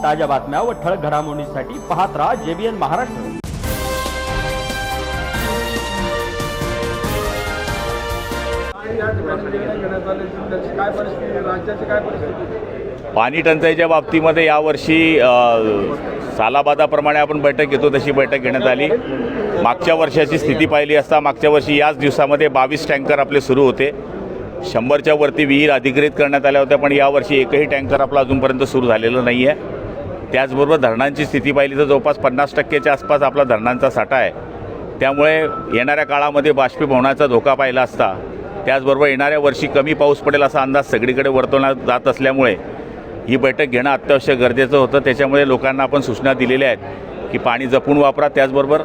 ताज्या बातम्या व ठळक घडामोडींसाठी पाहत राहा JBN महाराष्ट्र। पाणी टंचाईच्या बाबतीमध्ये यावर्षी सालाबादाप्रमाणे आपण बैठक घेतो तशी बैठक घेण्यात आली। मागच्या वर्षाची स्थिती पाहिली असता मागच्या वर्षी याच दिवसामध्ये 22 टँकर आपले सुरू होते, 100च्या वरती विहीर अधिकृत करण्यात आल्या होत्या, पण यावर्षी एकही टँकर आपला अजूनपर्यंत सुरू झालेलं नाही आहे। त्याचबरोबर धरणांची स्थिती पाहिली तर जवळपास 50%च्या आसपास आपला धरणांचा साठा आहे। त्यामुळे येणाऱ्या काळामध्ये बाष्पीभवनाचा धोका पाहिला असता, त्याचबरोबर येणाऱ्या वर्षी कमी पाऊस पडेल असा अंदाज सगळीकडे वर्तवण्यात जात असल्यामुळे ही बैठक घेणं अत्यावश्यक गरजेचं होतं। त्याच्यामुळे लोकांना आपण सूचना दिलेल्या आहेत की पाणी जपून वापरा। त्याचबरोबर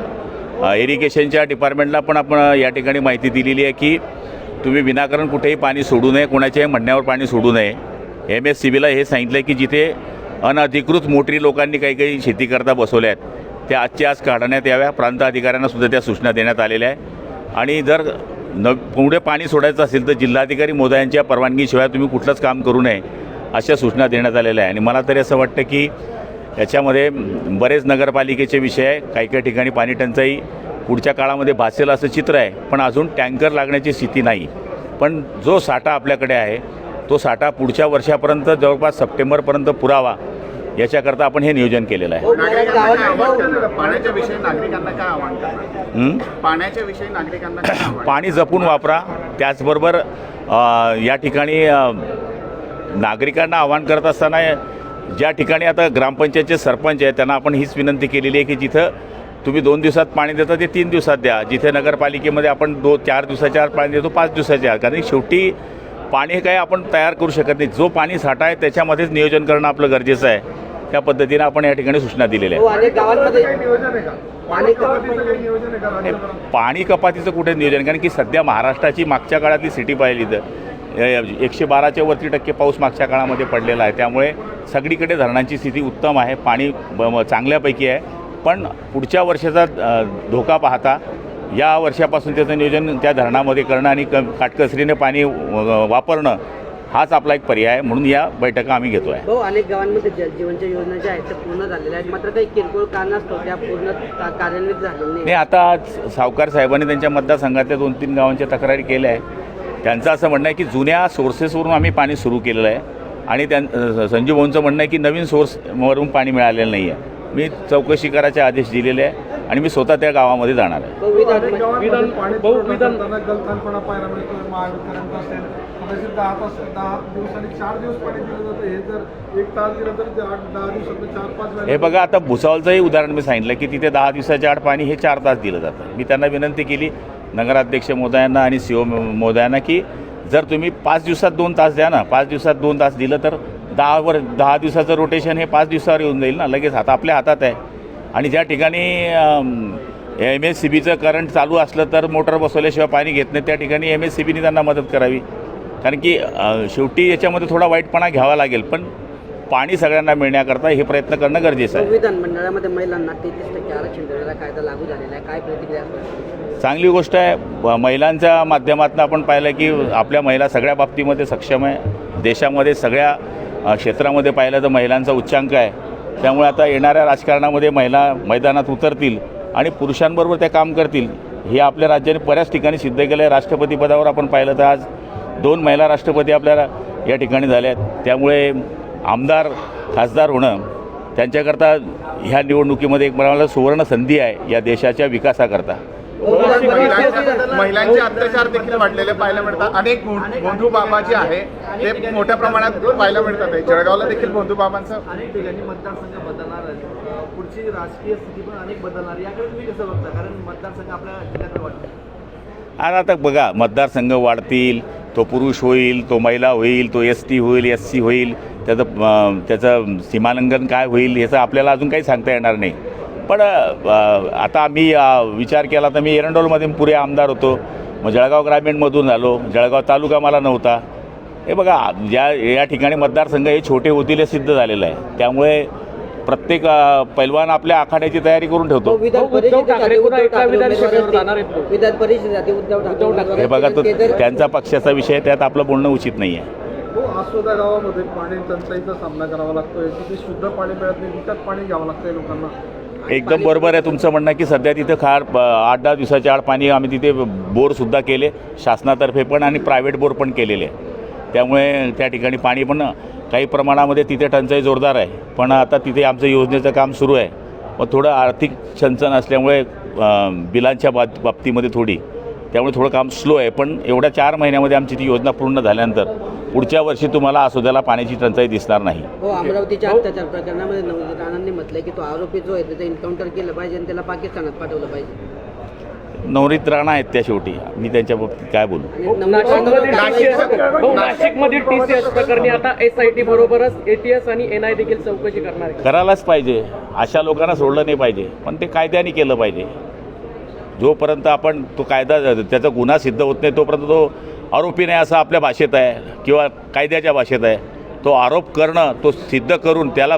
इरिगेशनच्या डिपार्टमेंटला पण आपण या ठिकाणी माहिती दिलेली आहे की तुम्ही विनाकारण कुठेही पाणी सोडू नये, कोणाच्याही म्हणण्यावर पाणी सोडू नये। MSCBला हे सांगितलं आहे की जिथे अनधिकृत मोटरी लोकांनी काही शेती करता बसवल्या आहेत त्या आजच्या आज काढण्यात याव्या। प्रांत अधिकाऱ्यांना सुद्धा त्या सूचना देण्यात आलेल्या आहे। आणि जर पुढे पाणी सोडायचं असेल तर जिल्हाधिकारी महोदयांच्या परवानगीशिवाय तुम्ही कुठलंच काम करू नये अशा सूचना देण्यात आलेल्या आहे। आणि मला तरी असं वाटतं की याच्यामध्ये बरेच नगरपालिकेचे विषय आहे, काही ठिकाणी पाणी टंचाई पुढच्या काळामध्ये भासेल असं चित्र आहे, पण अजून टँकर लागण्याची स्थिती नाही। पण जो साठा आपल्याकडे आहे तो साठा पुढच्या वर्षापर्यंत जवळपास सप्टेंबरपर्यंत पुरावा याच्याकरता आपण हे नियोजन केलेलं आहे। पाण्याच्या विषयी नागरिकांना काय आव्हान करणार? पाण्याच्या विषयी नागरिकांना काय आव्हान? पाणी जपून वापरा। त्याचबरोबर या ठिकाणी नागरिकांना आवाहन करत असताना ज्या ठिकाणी आता ग्रामपंचायतचे सरपंच आहेत त्यांना आपण हीच विनंती केलेली आहे की जिथं तुम्ही 2 दिवसात पाणी देता ते 3 दिवसात द्या। जिथे नगरपालिकेमध्ये आपण 4 दिवसाच्या आत पाणी देतो 5 दिवसाच्या आत, कारण शेवटी पाणी हे काय आपण तयार करू शकत नाही। जो पाणी साठा आहे त्याच्यामध्येच नियोजन करणं आपलं गरजेचं आहे। त्या पद्धतीने आपण या ठिकाणी सूचना दिलेल्या आहेत। पाणी कपातीचं कुठे नियोजन, कारण की सध्या महाराष्ट्राची मागच्या काळातली सिटी पाहिली तर 112च्या वरती टक्के पाऊस मागच्या काळामध्ये पडलेला आहे। त्यामुळे सगळीकडे धरणांची स्थिती उत्तम आहे, पाणी चांगल्यापैकी आहे। पण पुढच्या वर्षाचा धोका पाहता या वर्षापासून त्याचं नियोजन त्या धरणामध्ये करणं आणि काटकसरीने पाणी वापरणं हाच आपला एक पर्याय आहे। म्हणून या बैठका आम्ही घेतो आहे। अनेक गावांमध्ये जलजीवनच्या योजना ज्या आहेत त्या पूर्ण झालेल्या आहेत, मात्र काही किरकोळ कारणास्तव त्या पूर्ण कार्यान्वित झालेल्या नाही। आता सावकार साहेबांनी त्यांच्या मतदारसंघातल्या 2-3 गावांच्या तक्रारी केल्या आहे। त्यांचं असं म्हणणं आहे की जुन्या सोर्सेसवरून आम्ही पाणी सुरू केलेलं आहे आणि संजीव भाऊंचं म्हणणं आहे की नवीन सोर्सवरून पाणी मिळालेलं नाही आहे। मी चौकशी करायचे आदेश दिलेले आहे आणि मी स्वतः त्या गावामध्ये जाणार आहे। हे बघा, आता भुसावळचंही उदाहरण मी सांगितलं की तिथे 10 दिवसाच्या आड पाणी हे 4 तास दिलं जातं। मी त्यांना विनंती केली नगराध्यक्ष महोदयांना आणि CO महोदयांना की जर तुम्ही 5 दिवसात 2 तास द्या ना, 5 दिवसात 2 तास दिलं तर 10 दिवसाचं रोटेशन हे 5 दिवसावर येऊन जाईल ना, लगेच आपल्या हातात आहे। आणि ज्या ठिकाणी MSCBचं करंट चालू असलं तर मोटर बसवल्याशिवाय पाणी घेत नाही, त्या ठिकाणी MSCBने त्यांना मदत करावी। कारण की शेवटी याच्यामध्ये थोडा वाईटपणा घ्यावा लागेल, पण पाणी सगळ्यांना मिळण्याकरता हे प्रयत्न करणं गरजेचं आहे। विधानमंडळामध्ये महिलांना 33% आरक्षण देण्याचा कायदा लागू झालेला आहे, काय प्रतिक्रिया? चांगली गोष्ट आहे। महिलांच्या माध्यमातून आपण पाहिलं की आपल्या महिला सगळ्या बाबतीमध्ये सक्षम आहे। देशामध्ये सगळ्या क्षेत्रामध्ये पाहिलं तर महिलांचा उच्चांक आहे। त्यामुळे आता येणाऱ्या राजकारणामध्ये महिला मैदानात उतरतील आणि पुरुषांबरोबर त्या काम करतील, हे आपल्या राज्याने बऱ्याच ठिकाणी सिद्ध केलं आहे। राष्ट्रपती पदावर आपण पाहिलं तर आज 2 महिला राष्ट्रपती आपल्याला या ठिकाणी झाल्या आहेत। त्यामुळे आमदार खासदार होणं त्यांच्याकरता ह्या निवडणुकीमध्ये एक मला सुवर्ण संधी आहे या देशाच्या विकासाकरता। महिलांचे अत्याचार देखील वाढलेले पाहायला मिळतात। अनेक बंधू बाबा जे आहे ते मोठ्या प्रमाणात पाहायला मिळतात। जळगावला देखील बंधू बाबांचं अनेक ठिकाणी मतदारसंघ बदलणार, पुढची राजकीय स्थिती पण अनेक बदलणार, याकडे तुम्ही कसं बघता? कारण मतदारसंघ आपल्या जिल्ह्यात वाढतात। आणि आता बघा, मतदारसंघ वाढतील, तो पुरुष होईल, तो महिला होईल, तो ST होईल, SC होईल, त्याचं सीमालंघन काय होईल याचं आपल्याला अजून काही सांगता येणार नाही। पण आता आम्ही विचार केला तर मी एरंडोलमध्ये पुरे आमदार होतो, मग जळगाव ग्रामीणमधून झालो, जळगाव तालुका मला नव्हता। हे बघा, या ठिकाणी मतदारसंघ हे छोटे होतील हे सिद्ध झालेलं आहे। त्यामुळे प्रत्येक पैलवान आपल्या आखाड्याची तयारी करून ठेवतो। हे बघा, तो त्यांचा पक्षाचा विषय, त्यात आपलं बोलणं उचित नाही आहे। हो, आसोदा गावामध्ये पाणी टंचाईचा सामना करावा लागतोय. तिथे शुद्ध पाणी मिळत नाही, विकत पाणी घ्यावं लागतंय लोकांना. एकदम बरोबर आहे तुमचं म्हणणं की सध्या तिथं 8-10 दिवसाच्या आड पाणी आम्ही तिथे बोरसुद्धा केले शासनातर्फे पण आणि प्रायव्हेट बोर पण केलेले आहे. त्यामुळे त्या ठिकाणी पाणी पण काही प्रमाणामध्ये तिथे टंचाई जोरदार आहे. पण आता तिथे आमचं योजनेचं काम सुरू आहे. मग थोडं आर्थिक चणचण असल्यामुळे बिलांच्या बाबतीमध्ये थोडी त्यामुळे थोडं काम स्लो आहे. पण एवढ्या 4 महिन्यामध्ये आमची ती योजना पूर्ण झाल्यानंतर पुढच्या वर्षी तुम्हाला आसोद्याला पाण्याची टंचाई दिसणार नाही. हो, अमरावतीच्या अत्याचार प्रकरणामध्ये नवनीत राणांनी म्हटलंय की तो आरोपी जो आहे त्याचं एन्काउंटर केलं पाहिजे आणि त्याला पाकिस्तानात पाठवलं पाहिजे. नवनीत राणा आहेत त्या शेवटी, मी त्यांच्या बाबतीत काय बोलू. नाशिकमधील TCS प्रकरणी आता SIT बरोबरच ATS आणि NI देखील चौकशी करणार आहे. करायलाच पाहिजे. अशा लोकांना सोडलं नाही पाहिजे, पण ते कायद्याने केलं पाहिजे. जोपर्यंत आपण तो कायदा त्याचा गुन्हा सिद्ध होत नाही तोपर्यंत तो आरोपी नाही असं आपल्या भाषेत आहे किंवा कायद्याच्या भाषेत आहे. तो आरोप करणं, तो सिद्ध करून त्याला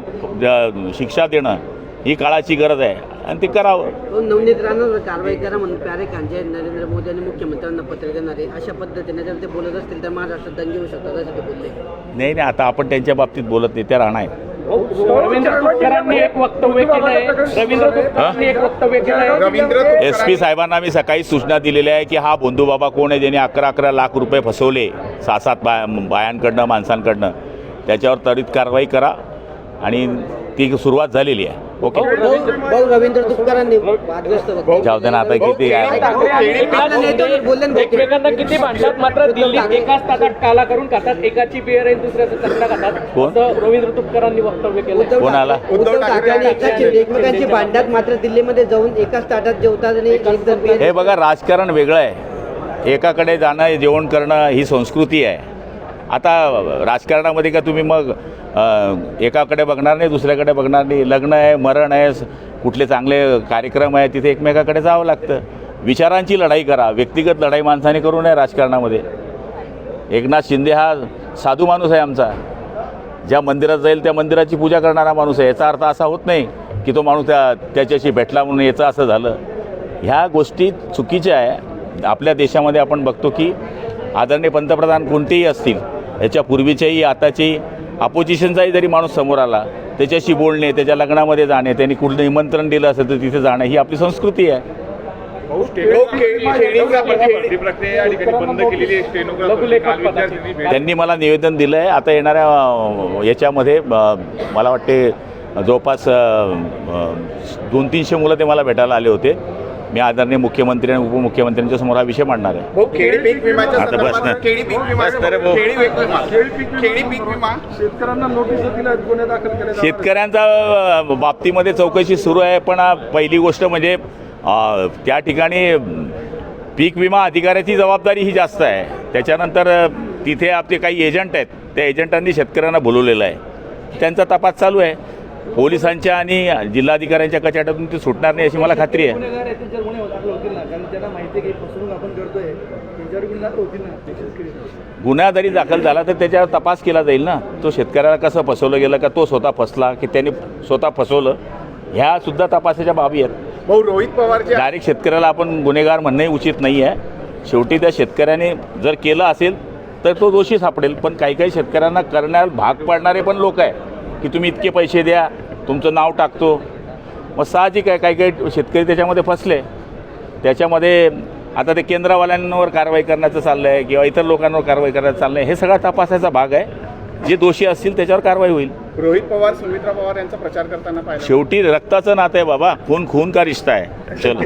शिक्षा देणं ही काळाची गरज आहे आणि ते करावं. नवनीत राणांवर कारवाई करा म्हणून प्यारे खानचे नरेंद्र मोदी आणि मुख्यमंत्र्यांना पत्र देणार आहे. अशा पद्धतीने जर ते बोलत असतील तर महाराष्ट्रात दंगे होऊ शकतात असं ते बोलले. नाही, आता आपण त्यांच्या बाबतीत बोलत नाही, त्या राणा आहेत. रवींद्र तुपकरांनी एक वक्तव्य केलं आहे. SP साहेबांना मी सकाळी सूचना दिलेल्या आहे की हा भोंदूबाबा कोण आहे ज्याने 11 लाख रुपये फसवले 6-7 बायांकडनं माणसांकडनं, त्याच्यावर त्वरित कारवाई करा आणि ती सुरुवात झालेली आहे. ओके, भाऊ रवींद्र तुपकरांनी वादग्रस्त वक्तव्य जाऊ दे ना आता किती एकमेकांना किती भांडतात, मात्र दिल्लीत एकाच ताटात काला करून खातात, एकाची बियर आणि दुसऱ्याचा चटका खातात. कोण? असं रवींद्र तुपकरांनी वक्तव्य केलं. कोणाला? उद्धव ठाकरे एकमेकांची भांडतात मात्र दिल्लीमध्ये जाऊन एकाच ताटात जेवतात आणि एक जण हे बघा, राजकारण वेगळं आहे. एकाकडे जाणं, जेवण करणं ही संस्कृती आहे. आता राजकारणामध्ये का तुम्ही मग एकाकडे बघणार नाही, दुसऱ्याकडे बघणार नाही. लग्न आहे, मरण आहे, कुठले चांगले कार्यक्रम आहे, तिथे एकमेकाकडे जावं लागतं. विचारांची लढाई करा, व्यक्तिगत लढाई माणसाने करू नये राजकारणामध्ये. एकनाथ शिंदे हा साधू माणूस आहे आमचा. ज्या मंदिरात जाईल त्या मंदिराची पूजा करणारा माणूस आहे. याचा अर्थ असा होत नाही की तो माणूस त्याच्याशी भेटला म्हणून याचं असं झालं. ह्या गोष्टी चुकीच्या आहे. आपल्या देशामध्ये आपण बघतो की आदरणीय पंतप्रधान कोणतेही असतील, ह्याच्या पूर्वीच्याही आताची अपोजिशनचाही जरी माणूस समोर आला त्याच्याशी बोलणे, त्याच्या लग्नामध्ये जाणे, त्यांनी कुठलं निमंत्रण दिलं असेल तर तिथे जाणं ही आपली संस्कृती आहे. त्यांनी मला निवेदन दिलं आहे. आता येणाऱ्या याच्यामध्ये मला वाटते जवळपास 200-300 मुलं ते मला भेटायला आले होते. मी आदरणीय मुख्यमंत्री आणि उपमुख्यमंत्र्यांच्या समोर हा विषय मांडणार आहे. आता बस ना. शेतकऱ्यांना नोटीस दिल्या, गुन्हे दाखल केले. शेतकऱ्यांच्या बाबतीमध्ये चौकशी सुरू आहे. पण पहिली गोष्ट म्हणजे त्या ठिकाणी पीक विमा अधिकाऱ्याची जबाबदारी ही जास्त आहे. त्याच्यानंतर तिथे आपले काही एजंट आहेत, त्या एजंटांनी शेतकऱ्यांना बोलवलेलं आहे. त्यांचा तपास चालू आहे. पोलिसांच्या आणि जिल्हाधिकाऱ्यांच्या कचाट्यातून ते सुटणार नाही अशी मला खात्री आहे. गुन्हेगार आहेत, त्यांच्यावर गुन्हे दाखल होतील ना, कारण त्यांना माहिती आहे की फसवणूक आपण करतोय, त्यांच्यावर गुन्हे दाखल होतील ना. गुन्हा जरी दाखल झाला तर त्याच्यावर तपास केला जाईल ना. तो शेतकऱ्याला कसं फसवलं गेलं, का तो स्वतः फसला की त्यांनी स्वतः फसवलं, ह्या सुद्धा तपासाच्या बाबी आहेत. भाऊ रोहित पवार जे डायरेक्ट शेतकऱ्याला आपण गुन्हेगार म्हणणंही उचित नाही आहे. शेवटी त्या शेतकऱ्याने जर केलं असेल तर तो दोषी सापडेल. पण काही काही शेतकऱ्यांना करण्याला भाग पाडणारे पण लोक आहे की तुम्ही इतके पैसे द्या, तुमचं नाव टाकतो. मग साहजिक आहे काही काही शेतकरी त्याच्यामध्ये फसले. त्याच्यामध्ये आता ते केंद्रवाल्यांवर कारवाई करण्याचं चाललं आहे किंवा इतर लोकांवर कारवाई करण्याचं चाललं आहे. हे सगळा तपासाचा भाग आहे. जे दोषी असतील त्याच्यावर कारवाई होईल. रोहित पवार सुमित्रा पवार यांचा प्रचार करताना पाहिलं. शेवटी रक्ताचं नातं आहे बाबा. खून का रिश्ता आहे. चलो.